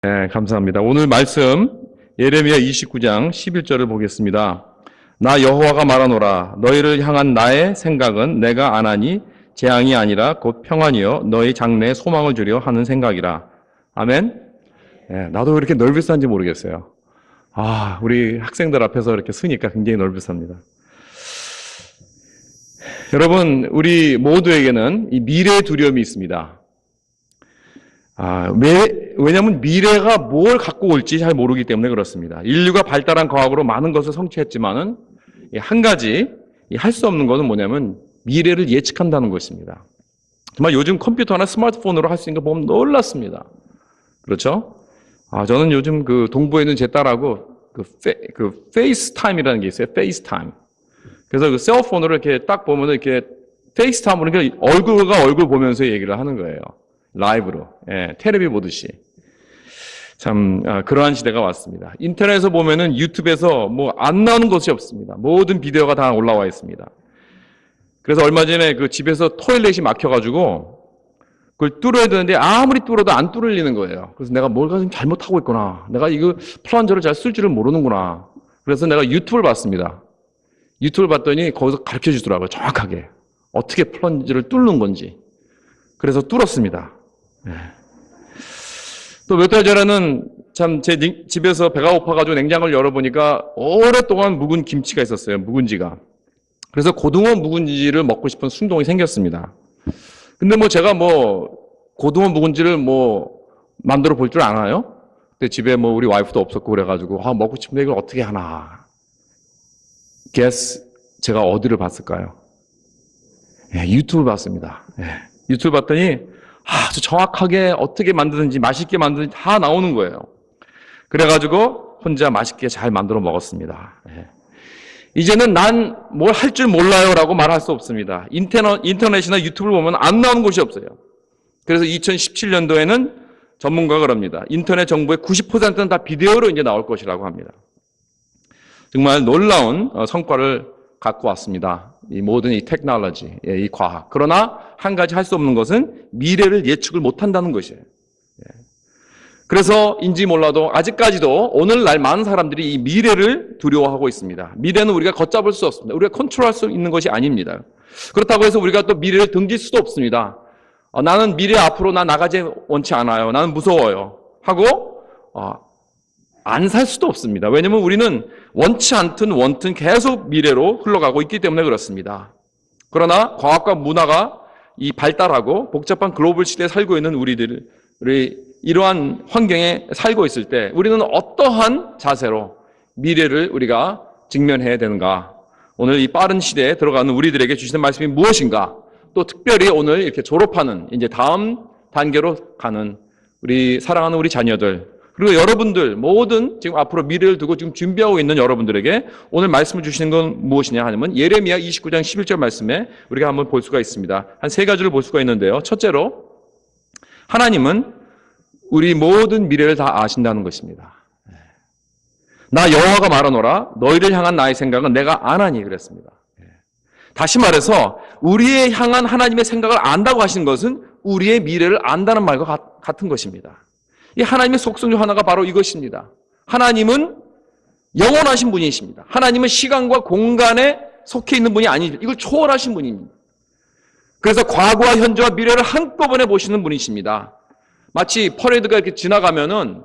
네, 감사합니다. 오늘 말씀 예레미야 29장 11절을 보겠습니다. 나 여호와가 말하노라 너희를 향한 나의 생각은 내가 안하니 재앙이 아니라 곧 평안이요 너희 장래에 소망을 주려 하는 생각이라. 아멘. 네, 나도 왜 이렇게 널비싼지 모르겠어요. 우리 학생들 앞에서 이렇게 쓰니까 굉장히 널비쌉니다. 여러분, 우리 모두에게는 이 미래의 두려움이 있습니다. 왜냐하면 미래가 뭘 갖고 올지 잘 모르기 때문에 그렇습니다. 인류가 발달한 과학으로 많은 것을 성취했지만은 한 가지 할 수 없는 것은 뭐냐면 미래를 예측한다는 것입니다. 정말 요즘 컴퓨터나 스마트폰으로 할 수 있는 거 보면 놀랐습니다. 그렇죠? 저는 요즘 그 동부에 있는 제 딸하고 그 페이스타임이라는 게 있어요. 페이스타임. 그래서 그 셀폰으로 이렇게 딱 보면 이렇게 페이스타임으로 이렇게 얼굴과 얼굴 보면서 얘기를 하는 거예요. 라이브로. 텔레비 보듯이. 참, 그러한 시대가 왔습니다. 인터넷에서 보면은 유튜브에서 뭐 안 나오는 것이 없습니다. 모든 비디오가 다 올라와 있습니다. 그래서 얼마 전에 그 집에서 토일렛이 막혀가지고 그걸 뚫어야 되는데 아무리 뚫어도 안 뚫리는 거예요. 그래서 내가 뭔가 좀 잘못하고 있구나. 내가 이거 플런저를 잘 쓸 줄을 모르는구나. 그래서 내가 유튜브를 봤습니다. 유튜브를 봤더니 거기서 가르쳐 주더라고요. 정확하게. 어떻게 플런저를 뚫는 건지. 그래서 뚫었습니다. 또 몇 달 전에는 참 제 집에서 배가 고파가지고 냉장고를 열어보니까 오랫동안 묵은 김치가 있었어요. 묵은지가. 그래서 고등어 묵은지를 먹고 싶은 충동이 생겼습니다. 근데 제가 고등어 묵은지를 만들어 볼 줄 아나요? 근데 집에 우리 와이프도 없었고 그래가지고 먹고 싶은데 이걸 어떻게 하나. 제가 어디를 봤을까요? 유튜브를 봤습니다. 유튜브 봤더니 아주 정확하게 어떻게 만드는지 맛있게 만드는지 다 나오는 거예요. 그래가지고 혼자 맛있게 잘 만들어 먹었습니다. 이제는 난 뭘 할 줄 몰라요 라고 말할 수 없습니다. 인터넷이나 유튜브를 보면 안 나오는 곳이 없어요. 그래서 2017년도에는 전문가가 그럽니다. 인터넷 정보의 90%는 다 비디오로 이제 나올 것이라고 합니다. 정말 놀라운 성과를 갖고 왔습니다. 이 모든 이 테크놀로지, 이 과학. 그러나 한 가지 할 수 없는 것은 미래를 예측을 못한다는 것이에요. 그래서인지 몰라도 아직까지도 오늘날 많은 사람들이 이 미래를 두려워하고 있습니다. 미래는 우리가 걷잡을 수 없습니다. 우리가 컨트롤할 수 있는 것이 아닙니다. 그렇다고 해서 우리가 또 미래를 등질 수도 없습니다. 나는 미래 앞으로 나가지 원치 않아요. 나는 무서워요. 하고 안 살 수도 없습니다. 왜냐하면 우리는 원치 않든 원튼 계속 미래로 흘러가고 있기 때문에 그렇습니다. 그러나 과학과 문화가 이 발달하고 복잡한 글로벌 시대에 살고 있는 우리들이 이러한 환경에 살고 있을 때 우리는 어떠한 자세로 미래를 우리가 직면해야 되는가? 오늘 이 빠른 시대에 들어가는 우리들에게 주시는 말씀이 무엇인가? 또 특별히 오늘 이렇게 졸업하는 이제 다음 단계로 가는 우리 사랑하는 우리 자녀들 그리고 여러분들 모든 지금 앞으로 미래를 두고 지금 준비하고 있는 여러분들에게 오늘 말씀을 주시는 건 무엇이냐 하면 예레미야 29장 11절 말씀에 우리가 한번 볼 수가 있습니다. 한 세 가지를 볼 수가 있는데요. 첫째로 하나님은 우리 모든 미래를 다 아신다는 것입니다. 나 여호와가 말하노라 너희를 향한 나의 생각은 내가 아나니 그랬습니다. 다시 말해서 우리의 향한 하나님의 생각을 안다고 하시는 것은 우리의 미래를 안다는 말과 같은 것입니다. 이 하나님의 속성 중 하나가 바로 이것입니다. 하나님은 영원하신 분이십니다. 하나님은 시간과 공간에 속해 있는 분이 아니십니다. 이걸 초월하신 분입니다. 그래서 과거와 현재와 미래를 한꺼번에 보시는 분이십니다. 마치 퍼레이드가 이렇게 지나가면은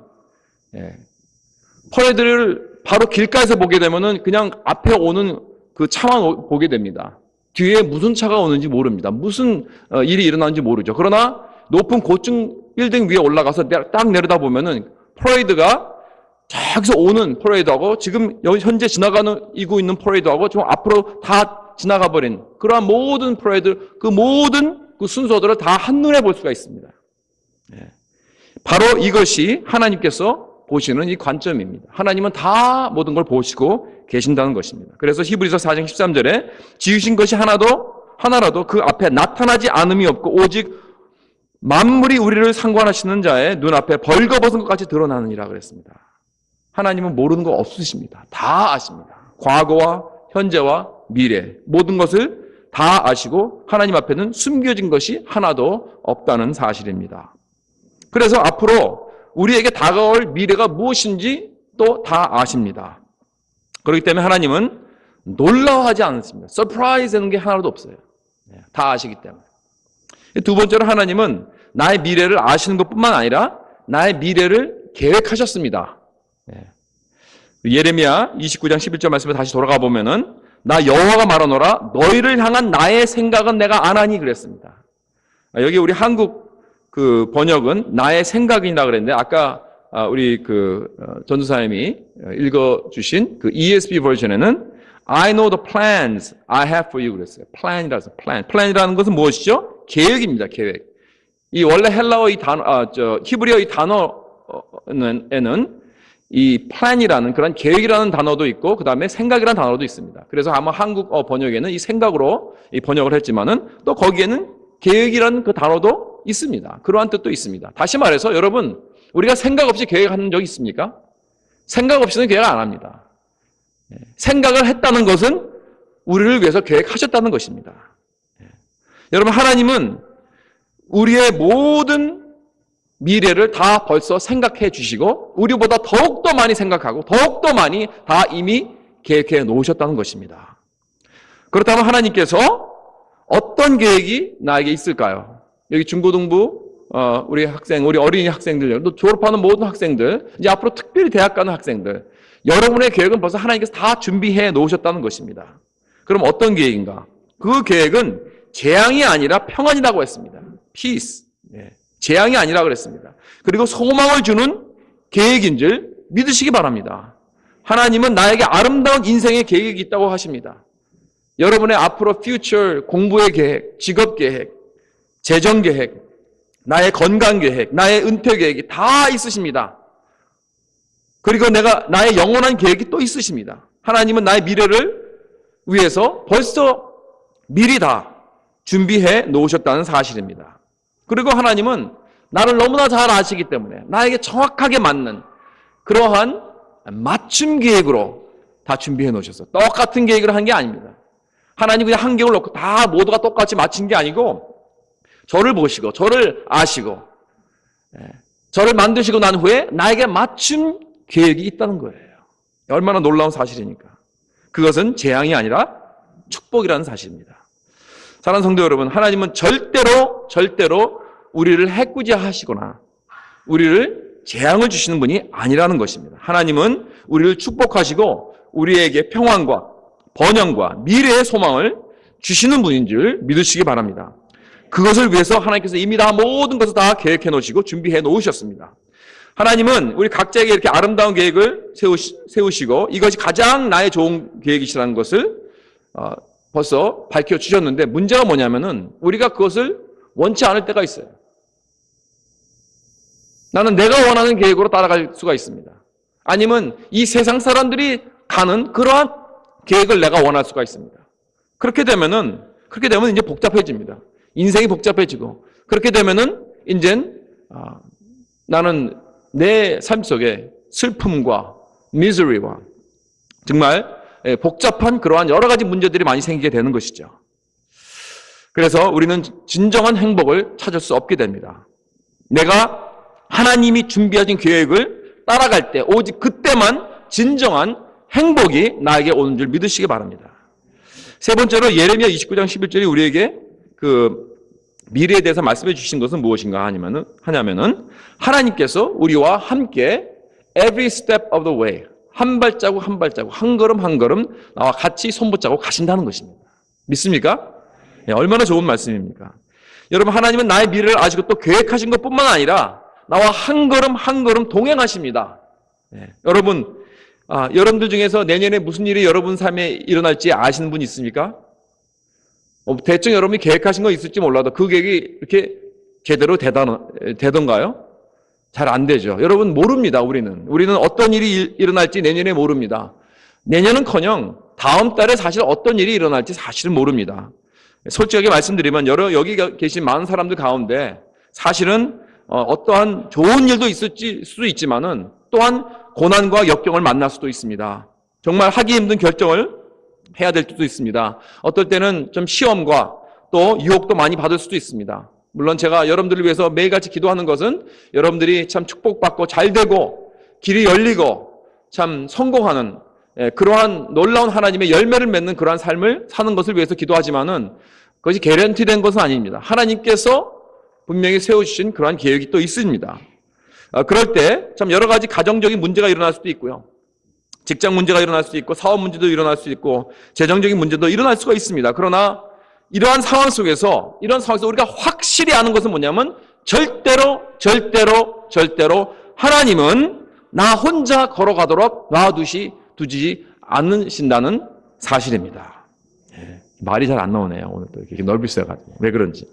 퍼레이드를 바로 길가에서 보게 되면은 그냥 앞에 오는 그 차만 보게 됩니다. 뒤에 무슨 차가 오는지 모릅니다. 무슨 일이 일어나는지 모르죠. 그러나 높은 고층 빌딩 위에 올라가서 딱 내려다보면은 퍼레이드가 저기서 오는 퍼레이드하고 지금 여기 현재 지나가고 있는 퍼레이드하고 좀 앞으로 다 지나가 버린 그러한 모든 퍼레이드 그 모든 그 순서들을 다 한눈에 볼 수가 있습니다. 바로 이것이 하나님께서 보시는 이 관점입니다. 하나님은 다 모든 걸 보시고 계신다는 것입니다. 그래서 히브리서 4장 13절에 지으신 것이 하나라도 그 앞에 나타나지 않음이 없고 오직 만물이 우리를 상관하시는 자의 눈앞에 벌거벗은 것 같이 드러나느니라 그랬습니다. 하나님은 모르는 거 없으십니다. 다 아십니다. 과거와 현재와 미래 모든 것을 다 아시고 하나님 앞에는 숨겨진 것이 하나도 없다는 사실입니다. 그래서 앞으로 우리에게 다가올 미래가 무엇인지 또 다 아십니다. 그렇기 때문에 하나님은 놀라워하지 않습니다. 서프라이즈 되는 게 하나도 없어요. 다 아시기 때문에. 두 번째로 하나님은 나의 미래를 아시는 것뿐만 아니라 나의 미래를 계획하셨습니다. 예레미야 29장 11절 말씀에 다시 돌아가 보면은 나 여호와가 말하노라 너희를 향한 나의 생각은 내가 아나니 그랬습니다. 여기 우리 한국 그 번역은 나의 생각이라 그랬는데 아까 우리 전도사님이 읽어주신 그 ESV 버전에는 I know the plans I have for you 그랬어요. plan이라서 plan이라는 것은 무엇이죠? 계획입니다. 계획. 이 원래 헬라어 이 단어, 히브리어 이 단어에는 이 plan이라는 그런 계획이라는 단어도 있고 그 다음에 생각이라는 단어도 있습니다. 그래서 아마 한국어 번역에는 이 생각으로 이 번역을 했지만은 또 거기에는 계획이라는 그 단어도 있습니다. 그러한 뜻도 있습니다. 다시 말해서 여러분 우리가 생각 없이 계획하는 적 있습니까? 생각 없이는 계획 안 합니다. 생각을 했다는 것은 우리를 위해서 계획하셨다는 것입니다. 여러분 하나님은 우리의 모든 미래를 다 벌써 생각해 주시고 우리보다 더욱더 많이 생각하고 더욱더 많이 다 이미 계획해 놓으셨다는 것입니다. 그렇다면 하나님께서 어떤 계획이 나에게 있을까요? 여기 중고등부 우리 학생, 우리 어린이 학생들, 또 졸업하는 모든 학생들, 이제 앞으로 특별히 대학 가는 학생들, 여러분의 계획은 벌써 하나님께서 다 준비해 놓으셨다는 것입니다. 그럼 어떤 계획인가? 그 계획은 재앙이 아니라 평안이라고 했습니다. peace. 재앙이 아니라 그랬습니다. 그리고 소망을 주는 계획인 줄 믿으시기 바랍니다. 하나님은 나에게 아름다운 인생의 계획이 있다고 하십니다. 여러분의 앞으로 future 공부의 계획, 직업 계획, 재정 계획, 나의 건강 계획, 나의 은퇴 계획이 다 있으십니다. 그리고 나의 영원한 계획이 또 있으십니다. 하나님은 나의 미래를 위해서 벌써 미리 다 준비해 놓으셨다는 사실입니다. 그리고 하나님은 나를 너무나 잘 아시기 때문에 나에게 정확하게 맞는 그러한 맞춤 계획으로 다 준비해 놓으셨어요. 똑같은 계획을 한 게 아닙니다. 하나님 그냥 한 계획을 놓고 다 모두가 똑같이 맞춘 게 아니고 저를 보시고 저를 아시고 저를 만드시고 난 후에 나에게 맞춤 계획이 있다는 거예요. 얼마나 놀라운 사실이니까. 그것은 재앙이 아니라 축복이라는 사실입니다. 사랑하는 성도 여러분, 하나님은 절대로 우리를 해꾸지하시거나 우리를 재앙을 주시는 분이 아니라는 것입니다. 하나님은 우리를 축복하시고 우리에게 평안과 번영과 미래의 소망을 주시는 분인 줄 믿으시기 바랍니다. 그것을 위해서 하나님께서 이미 다 모든 것을 다 계획해 놓으시고 준비해 놓으셨습니다. 하나님은 우리 각자에게 이렇게 아름다운 계획을 세우시고 이것이 가장 나의 좋은 계획이시라는 것을 벌써 밝혀주셨는데 문제가 뭐냐면은 우리가 그것을 원치 않을 때가 있어요. 나는 내가 원하는 계획으로 따라갈 수가 있습니다. 아니면 이 세상 사람들이 가는 그러한 계획을 내가 원할 수가 있습니다. 그렇게 되면 이제 복잡해집니다. 인생이 복잡해지고 그렇게 되면은 이젠 나는 내 삶 속에 슬픔과 misery와 정말 복잡한 그러한 여러 가지 문제들이 많이 생기게 되는 것이죠. 그래서 우리는 진정한 행복을 찾을 수 없게 됩니다. 내가 하나님이 준비하신 계획을 따라갈 때 오직 그때만 진정한 행복이 나에게 오는 줄 믿으시기 바랍니다. 세 번째로 예레미야 29장 11절이 우리에게 그 미래에 대해서 말씀해 주신 것은 무엇인가 하냐면은 하나님께서 우리와 함께 every step of the way 한 발자국 한 발자국 한 걸음 한 걸음 나와 같이 손붙잡고 가신다는 것입니다. 믿습니까? 네, 얼마나 좋은 말씀입니까? 여러분 하나님은 나의 미래를 아시고 또 계획하신 것뿐만 아니라 나와 한 걸음 한 걸음 동행하십니다. 네, 여러분들 중에서 내년에 무슨 일이 여러분 삶에 일어날지 아시는 분 있습니까? 대충 여러분이 계획하신 거 있을지 몰라도 그 계획이 이렇게 제대로 되던가요? 잘 안 되죠. 여러분 모릅니다. 우리는 어떤 일이 일어날지 내년에 모릅니다. 내년은커녕 다음 달에 사실 어떤 일이 일어날지 사실은 모릅니다. 솔직하게 말씀드리면 여기 계신 많은 사람들 가운데 사실은 어떠한 좋은 일도 있을 수도 있지만은 또한 고난과 역경을 만날 수도 있습니다. 정말 하기 힘든 결정을 해야 될 수도 있습니다. 어떨 때는 좀 시험과 또 유혹도 많이 받을 수도 있습니다. 물론 제가 여러분들을 위해서 매일같이 기도하는 것은 여러분들이 참 축복받고 잘 되고 길이 열리고 참 성공하는 그러한 놀라운 하나님의 열매를 맺는 그러한 삶을 사는 것을 위해서 기도하지만은 그것이 개런티된 것은 아닙니다. 하나님께서 분명히 세워주신 그러한 계획이 또 있습니다. 그럴 때 참 여러 가지 가정적인 문제가 일어날 수도 있고요. 직장 문제가 일어날 수도 있고 사업 문제도 일어날 수도 있고 재정적인 문제도 일어날 수가 있습니다. 그러나 이러한 상황 속에서 우리가 확실히 아는 것은 뭐냐면 절대로 하나님은 나 혼자 걸어가도록 놔두지 않으신다는 사실입니다. 말이 잘 안 나오네요. 오늘 또 이렇게 넓이 써가지고 왜 그런지.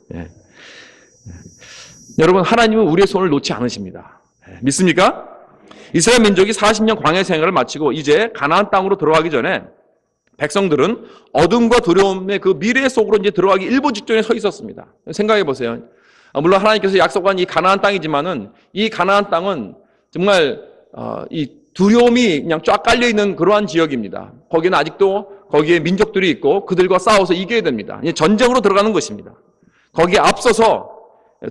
여러분, 하나님은 우리의 손을 놓지 않으십니다. 믿습니까? 이스라엘 민족이 40년 광야 생활을 마치고 이제 가나안 땅으로 들어가기 전에 백성들은 어둠과 두려움의 그 미래 속으로 이제 들어가기 일보 직전에 서 있었습니다. 생각해 보세요. 물론 하나님께서 약속한 이 가나안 땅이지만은 이 가나안 땅은 정말 이 두려움이 그냥 쫙 깔려 있는 그러한 지역입니다. 거기는 아직도 거기에 민족들이 있고 그들과 싸워서 이겨야 됩니다. 이제 전쟁으로 들어가는 것입니다. 거기에 앞서서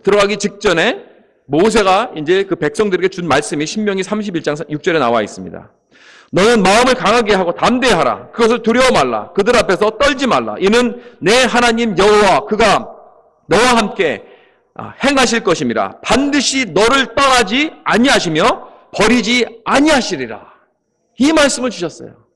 들어가기 직전에 모세가 이제 그 백성들에게 준 말씀이 신명기 31장 6절에 나와 있습니다. 너는 마음을 강하게 하고 담대하라. 그것을 두려워 말라. 그들 앞에서 떨지 말라. 이는 내 하나님 여호와 그가 너와 함께 행하실 것임이라. 반드시 너를 떠나지 아니하시며 버리지 아니하시리라. 이 말씀을 주셨어요.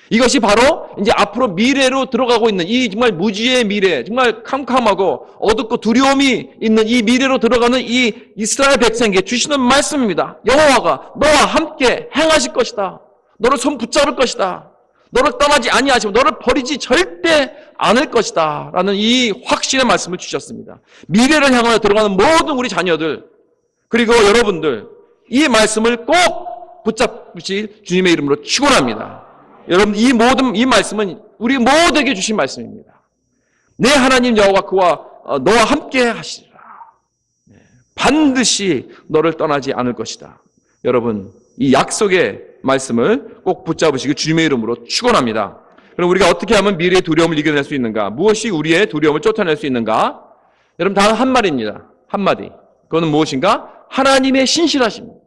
이것이 바로 이제 앞으로 미래로 들어가고 있는 이 정말 무지의 미래, 정말 캄캄하고 어둡고 두려움이 있는 이 미래로 들어가는 이 이스라엘 백성에게 주시는 말씀입니다. 여호와가 너와 함께 행하실 것이다. 너를 손 붙잡을 것이다. 너를 떠나지 아니하시고 너를 버리지 절대 않을 것이다. 라는 이 확신의 말씀을 주셨습니다. 미래를 향하여 들어가는 모든 우리 자녀들 그리고 여러분들 이 말씀을 꼭 붙잡으실 주님의 이름으로 축원합니다. 여러분 이 말씀은 우리 모두에게 주신 말씀입니다. 내 하나님 여호와 그와 너와 함께 하시리라. 반드시 너를 떠나지 않을 것이다. 여러분 이 약속의 말씀을 꼭 붙잡으시길 주님의 이름으로 축원합니다. 그럼 우리가 어떻게 하면 미래의 두려움을 이겨낼 수 있는가? 무엇이 우리의 두려움을 쫓아낼 수 있는가? 여러분 단 한 말입니다. 한마디. 그거는 무엇인가? 하나님의 신실하심입니다.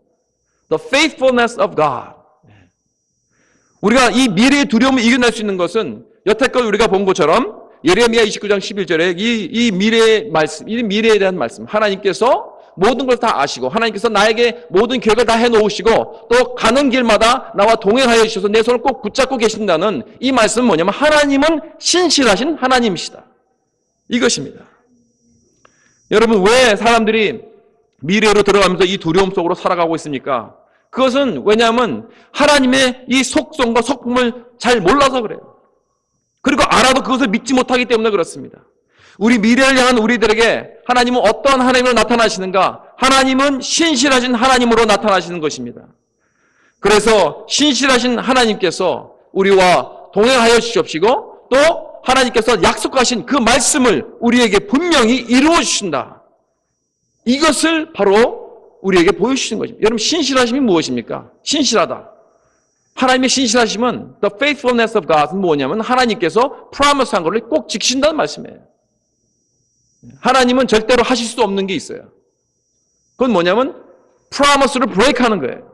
The faithfulness of God. 우리가 이 미래의 두려움을 이겨낼 수 있는 것은 여태껏 우리가 본 것처럼 예레미야 29장 11절에 이 미래의 말씀, 이 미래에 대한 말씀, 하나님께서 모든 걸 다 아시고 하나님께서 나에게 모든 계획을 다 해놓으시고 또 가는 길마다 나와 동행하여 주셔서 내 손을 꼭 붙잡고 계신다는 이 말씀은 뭐냐면 하나님은 신실하신 하나님이시다. 이것입니다. 여러분 왜 사람들이 미래로 들어가면서 이 두려움 속으로 살아가고 있습니까? 그것은 왜냐하면 하나님의 이 속성과 성품을 잘 몰라서 그래요. 그리고 알아도 그것을 믿지 못하기 때문에 그렇습니다. 우리 미래를 향한 우리들에게 하나님은 어떠한 하나님으로 나타나시는가? 하나님은 신실하신 하나님으로 나타나시는 것입니다. 그래서 신실하신 하나님께서 우리와 동행하여 주시옵시고 또 하나님께서 약속하신 그 말씀을 우리에게 분명히 이루어 주신다. 이것을 바로 우리에게 보여주시는 것입니다. 여러분 신실하심이 무엇입니까? 신실하다. 하나님의 신실하심은 the faithfulness of God은 뭐냐면 하나님께서 promise한 것을 꼭 지키신다는 말씀이에요. 하나님은 절대로 하실 수 없는 게 있어요. 그건 뭐냐면 promise를 break하는 거예요.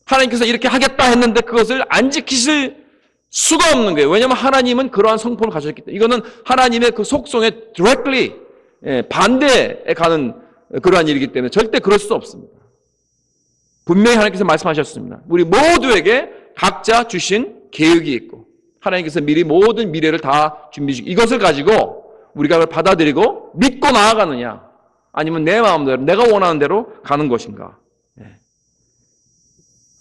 하나님께서 이렇게 하겠다 했는데 그것을 안 지키실 수가 없는 거예요. 왜냐하면 하나님은 그러한 성품을 가졌기 때문에 이거는 하나님의 그 속성에 directly 반대에 가는 그러한 일이기 때문에 절대 그럴 수 없습니다. 분명히 하나님께서 말씀하셨습니다. 우리 모두에게 각자 주신 계획이 있고 하나님께서 미리 모든 미래를 다 준비해 주시고 이것을 가지고 우리가 그걸 받아들이고 믿고 나아가느냐 아니면 내 마음대로 내가 원하는 대로 가는 것인가.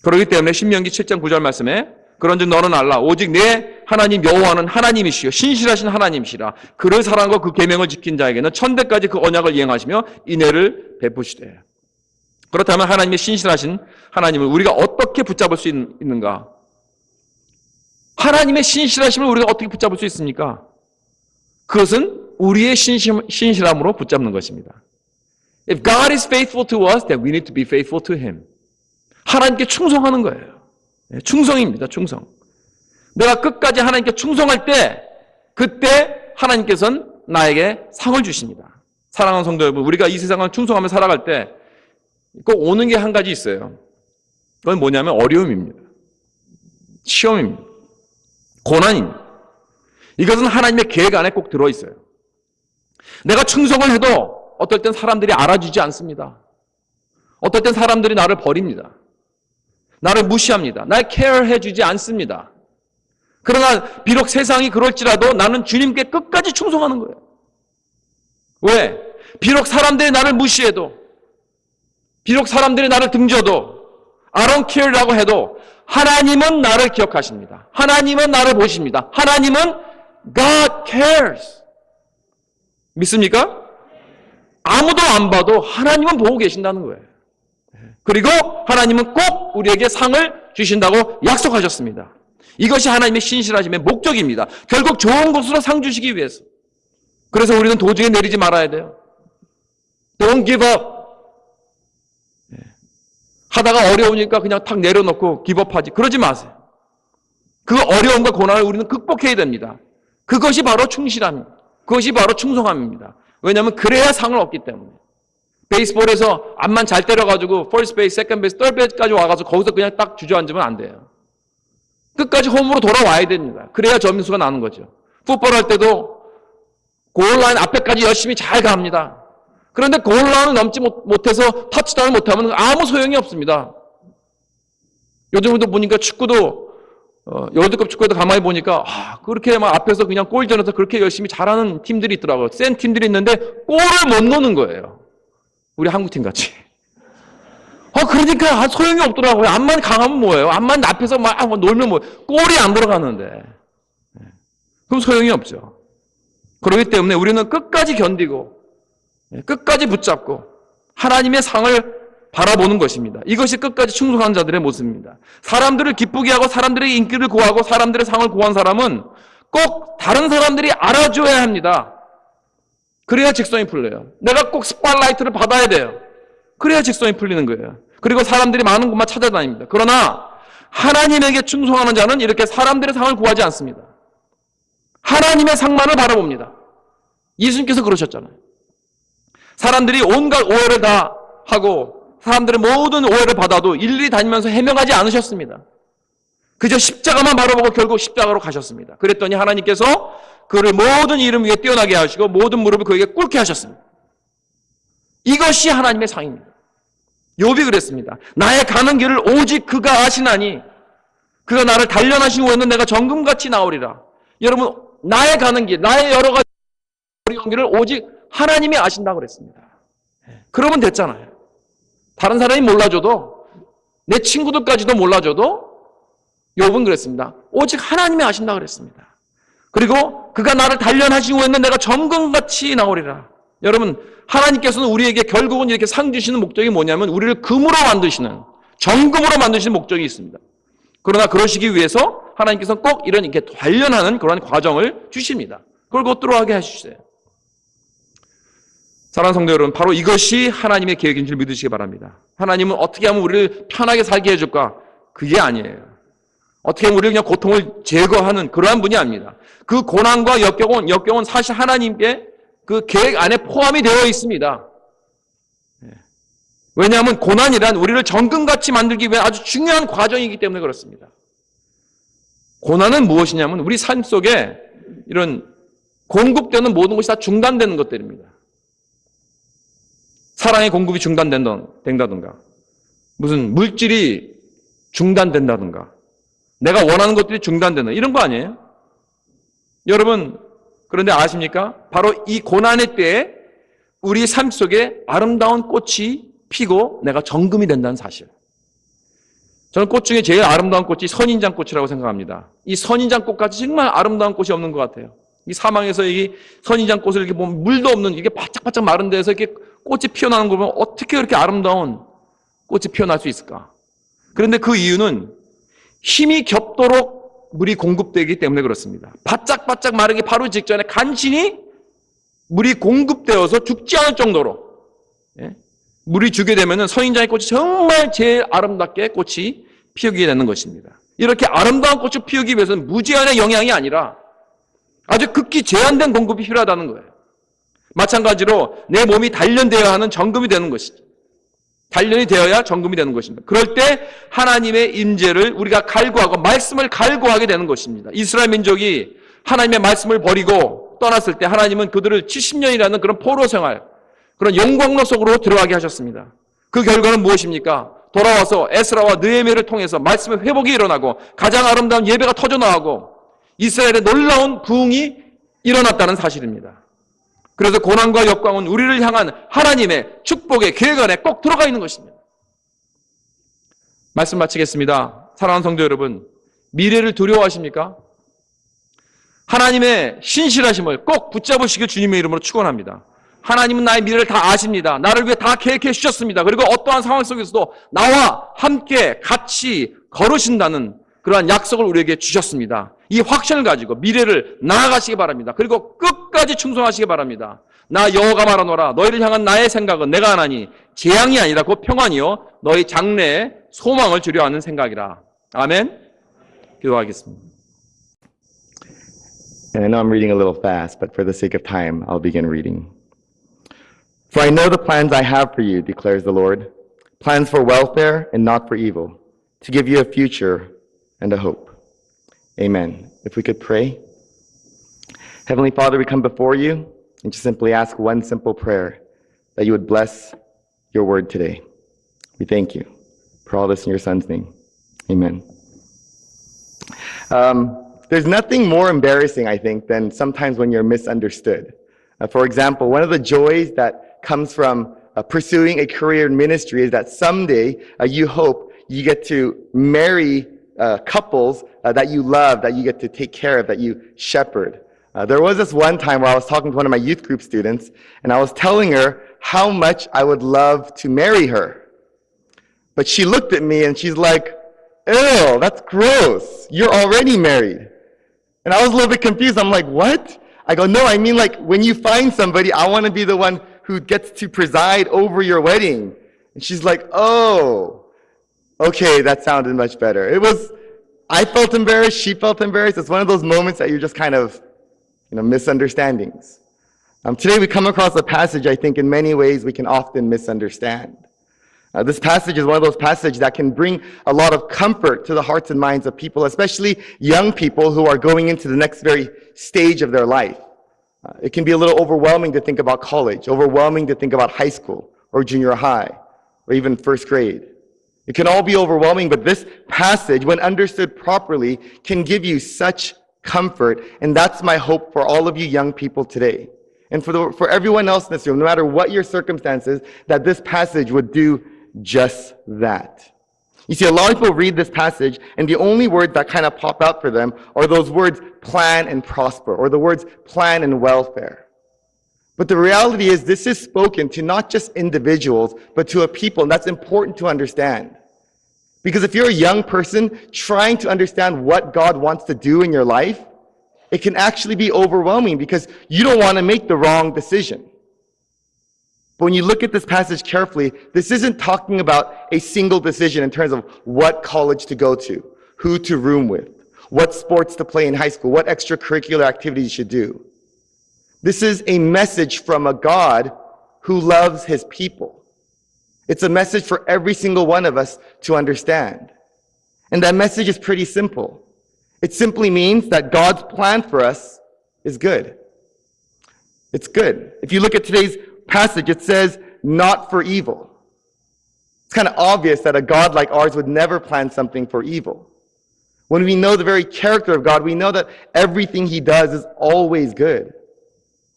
그렇기 때문에 신명기 7장 9절 말씀에 그런즉 너는 알라 오직 내 하나님 여호와는 하나님이시요 신실하신 하나님이시라. 그를 사랑하고 그 계명을 지킨 자에게는 천대까지 그 언약을 이행하시며 인애를 베푸시되. 그렇다면 하나님의 신실하신 하나님을 우리가 어떻게 붙잡을 수 있는가? 하나님의 신실하심을 우리가 어떻게 붙잡을 수 있습니까? 그것은 우리의 신실함으로 붙잡는 것입니다. If God is faithful to us, then we need to be faithful to Him. 하나님께 충성하는 거예요. 충성입니다. 충성. 내가 끝까지 하나님께 충성할 때 그때 하나님께서는 나에게 상을 주십니다. 사랑하는 성도 여러분, 우리가 이 세상을 충성하며 살아갈 때 꼭 오는 게 한 가지 있어요. 그건 뭐냐면 어려움입니다. 시험입니다. 고난입니다. 이것은 하나님의 계획 안에 꼭 들어있어요. 내가 충성을 해도 어떨 땐 사람들이 알아주지 않습니다. 어떨 땐 사람들이 나를 버립니다. 나를 무시합니다. 날 케어해 주지 않습니다. 그러나 비록 세상이 그럴지라도 나는 주님께 끝까지 충성하는 거예요. 왜? 비록 사람들이 나를 무시해도, 비록 사람들이 나를 등져도, I don't care라고 해도 하나님은 나를 기억하십니다. 하나님은 나를 보십니다. 하나님은 God cares. 믿습니까? 아무도 안 봐도 하나님은 보고 계신다는 거예요. 그리고 하나님은 꼭 우리에게 상을 주신다고 약속하셨습니다. 이것이 하나님의 신실하심의 목적입니다. 결국 좋은 곳으로 상 주시기 위해서. 그래서 우리는 도중에 내리지 말아야 돼요. Don't give up. 하다가 어려우니까 그냥 탁 내려놓고 기법하지. 그러지 마세요. 그 어려움과 고난을 우리는 극복해야 됩니다. 그것이 바로 충실함입니다. 그것이 바로 충성함입니다. 왜냐하면 그래야 상을 얻기 때문에. 베이스볼에서 앞만 잘 때려가지고 first base, second base, third base까지 와가서 거기서 그냥 딱 주저앉으면 안 돼요. 끝까지 홈으로 돌아와야 됩니다. 그래야 점수가 나는 거죠. 풋볼 할 때도 골라인 앞에까지 열심히 잘 갑니다. 그런데 골라인을 넘지 못해서 터치다운을 못하면 아무 소용이 없습니다. 요즘도 보니까 축구도 월드컵 축구에도 가만히 보니까 그렇게 막 앞에서 그냥 골전에서 그렇게 열심히 잘하는 팀들이 있더라고요. 센 팀들이 있는데 골을 못 넣는 거예요. 우리 한국팀 같이. 그러니까 소용이 없더라고요. 암만 강하면 뭐예요? 암만 앞에서 막 놀면 뭐예요? 골이 안 들어가는데. 그럼 소용이 없죠. 그렇기 때문에 우리는 끝까지 견디고 끝까지 붙잡고 하나님의 상을 바라보는 것입니다. 이것이 끝까지 충성한 자들의 모습입니다. 사람들을 기쁘게 하고 사람들의 인기를 구하고 사람들의 상을 구한 사람은 꼭 다른 사람들이 알아줘야 합니다. 그래야 직성이 풀려요. 내가 꼭 스팟라이트를 받아야 돼요. 그래야 직성이 풀리는 거예요. 그리고 사람들이 많은 곳만 찾아다닙니다. 그러나 하나님에게 충성하는 자는 이렇게 사람들의 상을 구하지 않습니다. 하나님의 상만을 바라봅니다. 예수님께서 그러셨잖아요. 사람들이 온갖 오해를 다 하고 사람들의 모든 오해를 받아도 일일이 다니면서 해명하지 않으셨습니다. 그저 십자가만 바라보고 결국 십자가로 가셨습니다. 그랬더니 하나님께서 그를 모든 이름 위에 뛰어나게 하시고 모든 무릎을 그에게 꿇게 하셨습니다. 이것이 하나님의 상입니다. 욥이 그랬습니다. 나의 가는 길을 오직 그가 아시나니 그가 나를 단련하신 후에는 내가 정금같이 나오리라. 여러분, 나의 가는 길, 나의 여러 가지 어려운 길을 오직 하나님이 아신다고 그랬습니다. 그러면 됐잖아요. 다른 사람이 몰라줘도, 내 친구들까지도 몰라줘도 욥은 그랬습니다. 오직 하나님이 아신다고 그랬습니다. 그리고 그가 나를 단련하신 후에는 내가 정금같이 나오리라. 여러분, 하나님께서는 우리에게 결국은 이렇게 상 주시는 목적이 뭐냐면 우리를 금으로 만드시는, 정금으로 만드시는 목적이 있습니다. 그러나 그러시기 위해서 하나님께서는 꼭 이렇게 단련하는 그런 과정을 주십니다. 그걸 곧 들어가게 해주세요. 사랑하는 성도 여러분, 바로 이것이 하나님의 계획인 줄 믿으시기 바랍니다. 하나님은 어떻게 하면 우리를 편하게 살게 해줄까? 그게 아니에요. 어떻게 하면 우리를 그냥 고통을 제거하는 그러한 분이 아닙니다. 그 고난과 역경은 사실 하나님께 그 계획 안에 포함이 되어 있습니다. 왜냐하면 고난이란 우리를 정금같이 만들기 위한 아주 중요한 과정이기 때문에 그렇습니다. 고난은 무엇이냐면 우리 삶 속에 이런 공급되는 모든 것이 다 중단되는 것들입니다. 사랑의 공급이 중단된다든가, 무슨 물질이 중단된다든가, 내가 원하는 것들이 중단되는 이런 거 아니에요? 여러분, 그런데 아십니까? 바로 이 고난의 때에 우리 삶 속에 아름다운 꽃이 피고 내가 정금이 된다는 사실. 저는 꽃 중에 제일 아름다운 꽃이 선인장꽃이라고 생각합니다. 이 선인장꽃같이 정말 아름다운 꽃이 없는 것 같아요. 이 사망에서 이 선인장꽃을 이렇게 보면 물도 없는 이게 바짝바짝 마른 데서 이렇게 꽃이 피어나는 거 보면 어떻게 그렇게 아름다운 꽃이 피어날 수 있을까? 그런데 그 이유는 힘이 겹도록 물이 공급되기 때문에 그렇습니다. 바짝바짝 마르기 바로 직전에 간신히 물이 공급되어서 죽지 않을 정도로 물이 주게 되면 선인장의 꽃이 정말 제일 아름답게 꽃이 피우게 되는 것입니다. 이렇게 아름다운 꽃을 피우기 위해서는 무제한의 영향이 아니라 아주 극히 제한된 공급이 필요하다는 거예요. 마찬가지로 내 몸이 단련되어야 하는 정금이 되는 것이죠. 단련이 되어야 정금이 되는 것입니다. 그럴 때 하나님의 임재를 우리가 갈구하고 말씀을 갈구하게 되는 것입니다. 이스라엘 민족이 하나님의 말씀을 버리고 떠났을 때 하나님은 그들을 70년이라는 그런 포로 생활, 그런 영광로 속으로 들어가게 하셨습니다. 그 결과는 무엇입니까? 돌아와서 에스라와 느헤미야를 통해서 말씀의 회복이 일어나고 가장 아름다운 예배가 터져나가고 이스라엘의 놀라운 부흥이 일어났다는 사실입니다. 그래서 고난과 역광은 우리를 향한 하나님의 축복의 계획 안에 꼭 들어가 있는 것입니다. 말씀 마치겠습니다. 사랑하는 성도 여러분, 미래를 두려워하십니까? 하나님의 신실하심을 꼭 붙잡으시길 주님의 이름으로 축원합니다. 하나님은 나의 미래를 다 아십니다. 나를 위해 다 계획해 주셨습니다. 그리고 어떠한 상황 속에서도 나와 함께 같이 걸으신다는 그러한 약속을 우리에게 주셨습니다. 이 확신을 가지고 미래를 나아가시기 바랍니다. 그리고 끝까지 충성하시기 바랍니다. 나 여호와가 말하노라 너희를 향한 나의 생각은 내가 하나니 재앙이 아니라 곧 평안이요 너희 장래에 소망을 주려 하는 생각이라. 아멘. 기도하겠습니다. And I know I'm reading a little fast, but for the sake of time, I'll begin reading. For I know the plans I have for you, declares the Lord, plans for welfare and not for evil, to give you a future and a hope. Amen. If we could pray. Heavenly Father, we come before you and just simply ask one simple prayer, that you would bless your word today. We thank you for all this in your Son's name. Amen. There's nothing more embarrassing, I think, than sometimes when you're misunderstood. For example, one of the joys that comes from pursuing a career in ministry is that someday you hope you get to marry couples that you love, that you get to take care of, that you shepherd. There was this one time where I was talking to one of my youth group students, and I was telling her how much I would love to marry her. But she looked at me and she's like, ew, that's gross. You're already married. And I was a little bit confused. I'm like, what? I go, no, I mean like when you find somebody, I want to be the one who gets to preside over your wedding. And she's like, oh, okay, that sounded much better. I felt embarrassed. She felt embarrassed. It's one of those moments that you're just kind of, misunderstandings. Today we come across a passage I think in many ways we can often misunderstand. This passage is one of those passages that can bring a lot of comfort to the hearts and minds of people, especially young people who are going into the next very stage of their life. It can be a little overwhelming to think about college, overwhelming to think about high school or junior high or even first grade. It can all be overwhelming, but this passage, when understood properly, can give you such comfort, and that's my hope for all of you young people today. And for everyone else in this room, no matter what your circumstances, that this passage would do just that. You see, a lot of people read this passage, and the only words that kind of pop out for them are those words plan and prosper, or the words plan and welfare. But the reality is this is spoken to not just individuals, but to a people, and that's important to understand. Because if you're a young person trying to understand what God wants to do in your life, it can actually be overwhelming because you don't want to make the wrong decision. But when you look at this passage carefully, this isn't talking about a single decision in terms of what college to go to, who to room with, what sports to play in high school, what extracurricular activities you should do. This is a message from a God who loves his people. It's a message for every single one of us to understand. And that message is pretty simple. It simply means that God's plan for us is good. It's good. If you look at today's passage, it says, not for evil. It's kind of obvious that a God like ours would never plan something for evil. When we know the very character of God, we know that everything he does is always good.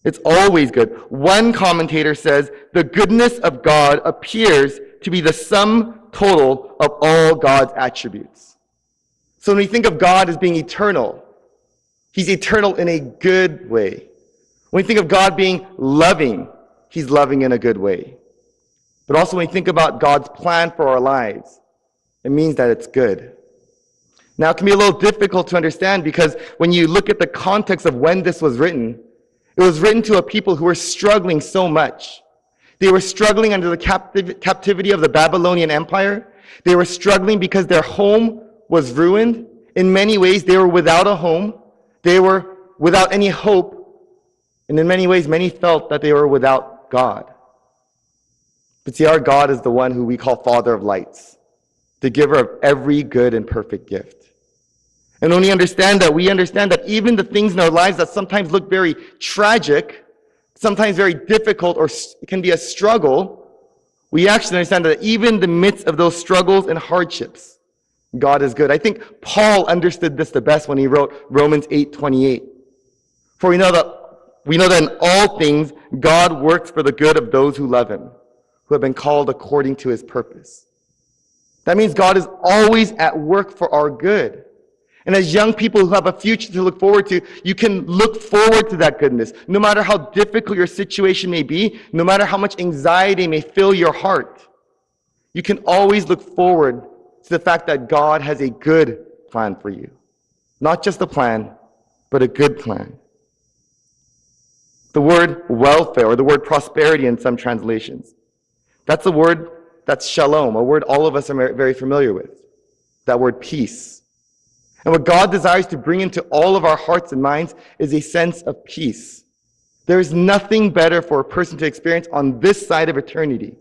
It's always good. One commentator says, the goodness of God appears to be the sum total of all God's attributes. So when we think of God as being eternal, he's eternal in a good way. When we think of God being loving, he's loving in a good way. But also when we think about God's plan for our lives, it means that it's good. Now it can be a little difficult to understand because when you look at the context of when this was written, it was written to a people who were struggling so much. They were struggling under the captivity of the Babylonian Empire. They were struggling because their home was ruined. In many ways, they were without a home. They were without any hope And in many ways, many felt that they were without God. But see, our God is the one who we call Father of lights, the giver of every good and perfect gift. And when we understand that even the things in our lives that sometimes look very tragic, sometimes very difficult, or can be a struggle, we actually understand that even in the midst of those struggles and hardships, God is good. I think Paul understood this the best when he wrote Romans 8:28. For we know that in all things, God works for the good of those who love him, who have been called according to his purpose. That means God is always at work for our good. And as young people who have a future to look forward to, you can look forward to that goodness. No matter how difficult your situation may be, no matter how much anxiety may fill your heart, you can always look forward to the fact that God has a good plan for you. Not just a plan, but a good plan. The word welfare, or the word prosperity in some translations, that's a word that's shalom, a word all of us are very familiar with. That word peace. And what God desires to bring into all of our hearts and minds is a sense of peace. There is nothing better for a person to experience on this side of eternity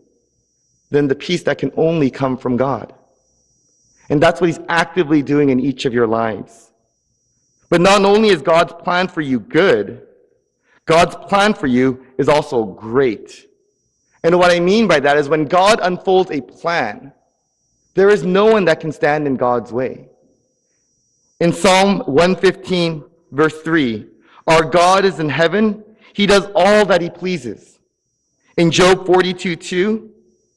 than the peace that can only come from God. And that's what he's actively doing in each of your lives. But not only is God's plan for you good, God's plan for you is also great. And what I mean by that is when God unfolds a plan, there is no one that can stand in God's way. In Psalm 115, verse 3, our God is in heaven. He does all that he pleases. In Job 42:2,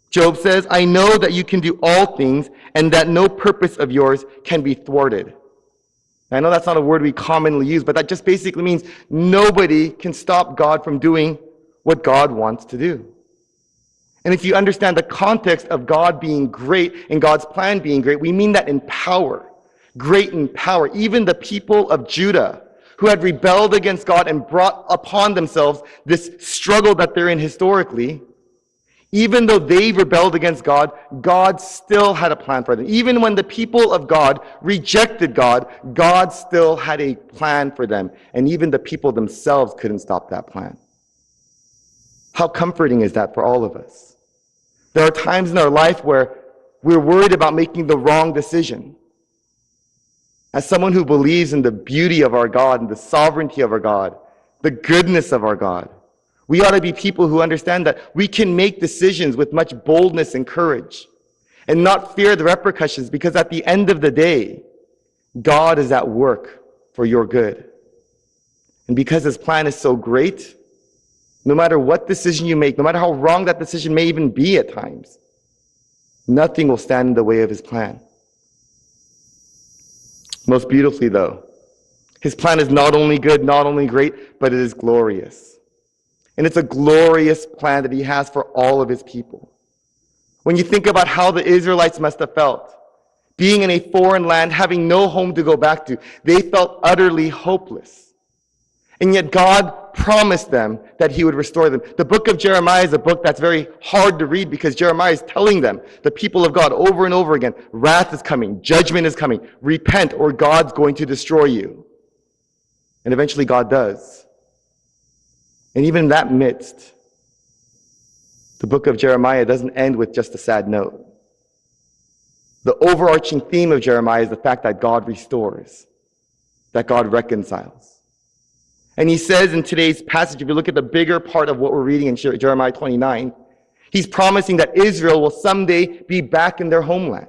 Job says, I know that you can do all things and that no purpose of yours can be thwarted. I know that's not a word we commonly use, but that just basically means nobody can stop God from doing what God wants to do. And if you understand the context of God being great and God's plan being great, we mean that in power. Great in power. Even the people of Judah, who had rebelled against God and brought upon themselves this struggle that they're in historically, even though they rebelled against God, God still had a plan for them. Even when the people of God rejected God, God still had a plan for them. And even the people themselves couldn't stop that plan. How comforting is that for all of us? There are times in our life where we're worried about making the wrong decision. As someone who believes in the beauty of our God and the sovereignty of our God, the goodness of our God, we ought to be people who understand that we can make decisions with much boldness and courage and not fear the repercussions, because at the end of the day, God is at work for your good. And because his plan is so great, no matter what decision you make, no matter how wrong that decision may even be at times, nothing will stand in the way of his plan. Most beautifully, though, his plan is not only good, not only great, but it is glorious. And it's a glorious plan that he has for all of his people. When you think about how the Israelites must have felt, being in a foreign land, having no home to go back to, they felt utterly hopeless. And yet God promised them that he would restore them. The book of Jeremiah is a book that's very hard to read because Jeremiah is telling them, the people of God, over and over again, wrath is coming, judgment is coming, repent or God's going to destroy you. And eventually God does. And even in that midst, the book of Jeremiah doesn't end with just a sad note. The overarching theme of Jeremiah is the fact that God restores, that God reconciles. And he says in today's passage, if you look at the bigger part of what we're reading in Jeremiah 29, he's promising that Israel will someday be back in their homeland.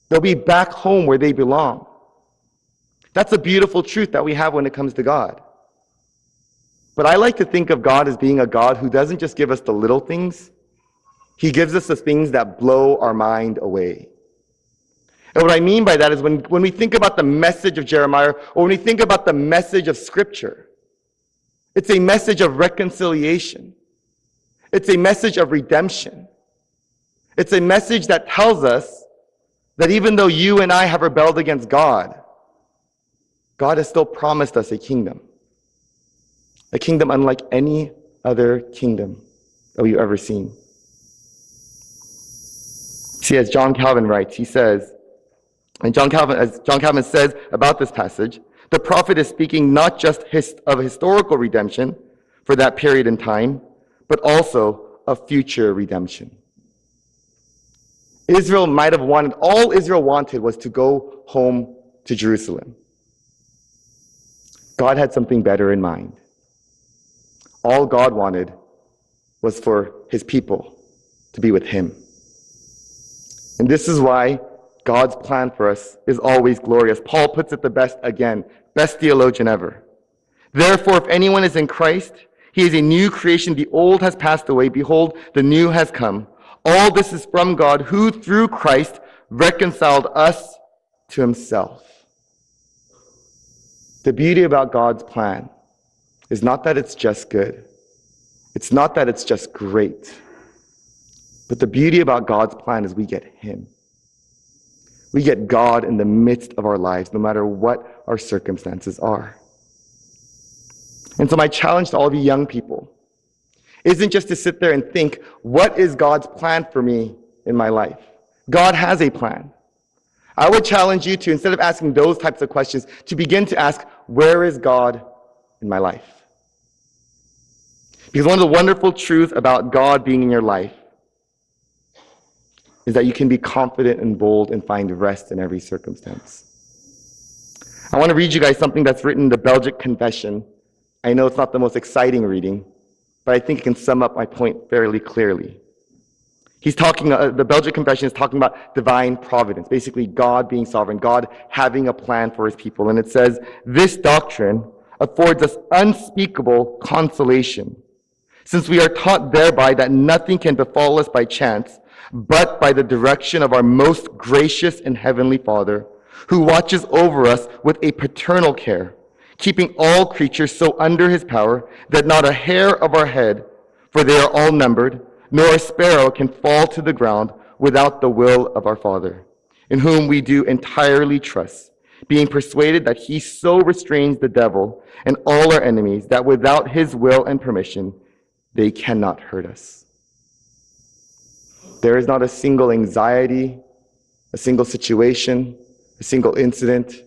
They'll be back home where they belong. That's a beautiful truth that we have when it comes to God. But I like to think of God as being a God who doesn't just give us the little things. He gives us the things that blow our mind away. And what I mean by that is when we think about the message of Jeremiah, or when we think about the message of Scripture, it's a message of reconciliation. It's a message of redemption. It's a message that tells us that even though you and I have rebelled against God, God has still promised us a kingdom unlike any other kingdom that we've ever seen. See, as John Calvin writes, he says, as John Calvin says about this passage, The prophet is speaking not just of historical redemption for that period in time, but also of future redemption. Israel might have wanted, all Israel wanted was to go home to Jerusalem. God had something better in mind. All God wanted was for his people to be with him. And this is why God's plan for us is always glorious. Paul puts it the best again, best theologian ever. Therefore, if anyone is in Christ, he is a new creation. The old has passed away. Behold, the new has come. All this is from God, who through Christ reconciled us to himself. The beauty about God's plan is not that it's just good. It's not that it's just great. But the beauty about God's plan is we get him. We get God in the midst of our lives, no matter what our circumstances are. And so my challenge to all of you young people isn't just to sit there and think, what is God's plan for me in my life? God has a plan. I would challenge you to, instead of asking those types of questions, to begin to ask, where is God in my life? Because one of the wonderful truths about God being in your life is that you can be confident and bold and find rest in every circumstance. I want to read you guys something that's written in the Belgic Confession. I know it's not the most exciting reading, but I think it can sum up my point fairly clearly. He's talking, the Belgic Confession is talking about divine providence, basically God being sovereign, God having a plan for his people. And it says, this doctrine affords us unspeakable consolation, since we are taught thereby that nothing can befall us by chance, but by the direction of our most gracious and heavenly Father, who watches over us with a paternal care, keeping all creatures so under his power that not a hair of our head, for they are all numbered, nor a sparrow can fall to the ground without the will of our Father, in whom we do entirely trust, being persuaded that he so restrains the devil and all our enemies that without his will and permission, they cannot hurt us. There is not a single anxiety, a single situation, a single incident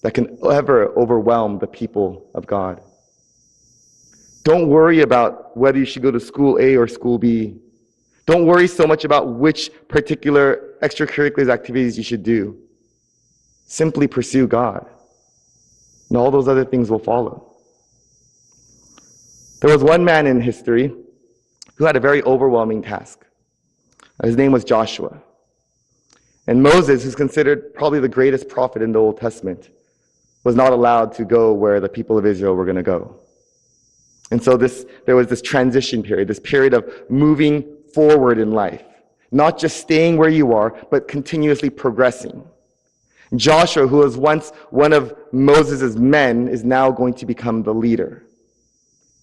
that can ever overwhelm the people of God. Don't worry about whether you should go to school A or school B. Don't worry so much about which particular extracurricular activities you should do. Simply pursue God, and all those other things will follow. There was one man in history who had a very overwhelming task. His name was Joshua. And Moses, who's considered probably the greatest prophet in the Old Testament, was not allowed to go where the people of Israel were going to go. And so there was this transition period, this period of moving forward in life. Not just staying where you are, but continuously progressing. Joshua, who was once one of Moses' men, is now going to become the leader.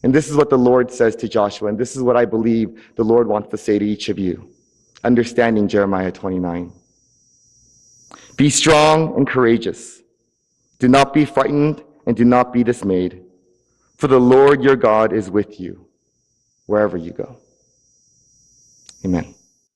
And this is what the Lord says to Joshua, and this is what I believe the Lord wants to say to each of you, understanding Jeremiah 29. Be strong and courageous. Do not be frightened and do not be dismayed, for the Lord your God is with you wherever you go. Amen.